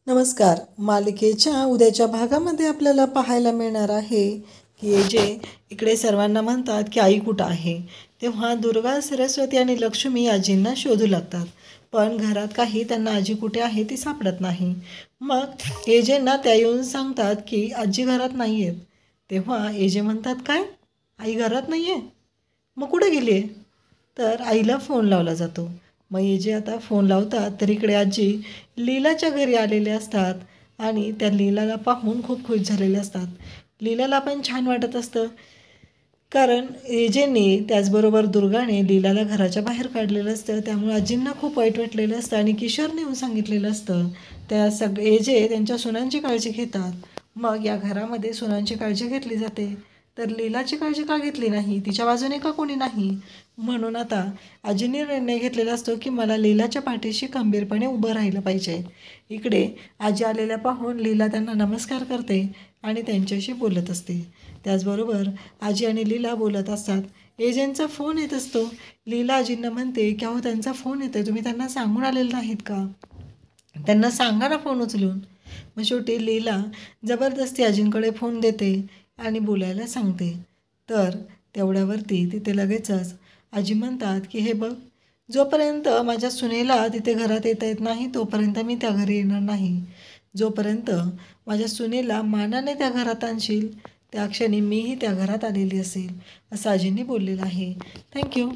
नमस्कार. मालिकेच्या उद्याच्या भागामध्ये आपल्याला पाहायला मिळणार आहे की जे इकडे सर्वांना म्हणतात की आई कुठं आहे. तेव्हा दुर्गा, सरस्वती आणि लक्ष्मी आजींना शोधू लागतात, पण घरात काही त्यांना आजी कुठे आहे ती सापडत नाही. मग एजेंना त्या येऊन सांगतात की आजी घरात नाही आहेत. तेव्हा एजे म्हणतात, काय आई घरात नाही आहे, मग कुठे गेली आहे? तर आईला फोन लावला जातो. मग हे जे आता फोन लावतात तर इकडे आजी लीलाच्या घरी आलेले असतात आणि त्या लीलाला पाहून खूप खुश झालेले असतात. लीलाला पण छान वाटत असतं, कारण एजेने त्याचबरोबर दुर्गाने लीलाला घराच्या बाहेर काढलेलं असतं. त्यामुळे आजींना खूप वाईट वाटलेलं असतं आणि किशोरने येऊन सांगितलेलं असतं. त्या एजे त्यांच्या सुनांची काळजी घेतात. मग या घरामध्ये सुनांची काळजी घेतली जाते, तर लीलाची काळजी का घेतली नाही, तिच्या बाजूने का कोणी नाही? म्हणून आता आजीने निर्णय घेतलेला असतो की मला लीलाच्या पाठीशी खंबीरपणे उभं राहिलं पाहिजे. इकडे आजी आलेल्या पाहून लीला त्यांना नमस्कार करते आणि त्यांच्याशी बोलत असते. त्याचबरोबर आजी आणि लीला बोलत असतात. एजंटचा फोन येत असतो. लीला आजींना म्हणते की अहो त्यांचा फोन येतो, तुम्ही त्यांना सांगून आलेलं नाहीत का? त्यांना सांगा ना फोन उचलून. मग शेवटी लीला जबरदस्ती आजींकडे फोन देते आणि बोलायला सांगते. तर तेवढ्यावरती तिथे लगेचच आजी म्हणतात की हे बघ, जोपर्यंत माझ्या सुनेला तिथे घरात येता येत नाही तोपर्यंत मी त्या घरी येणार नाही. जोपर्यंत माझ्या सुनेला मानाने त्या घरात आणशील त्या क्षणी मीही त्या घरात आलेली असेल, असं आजींनी बोललेलं आहे. थँक्यू.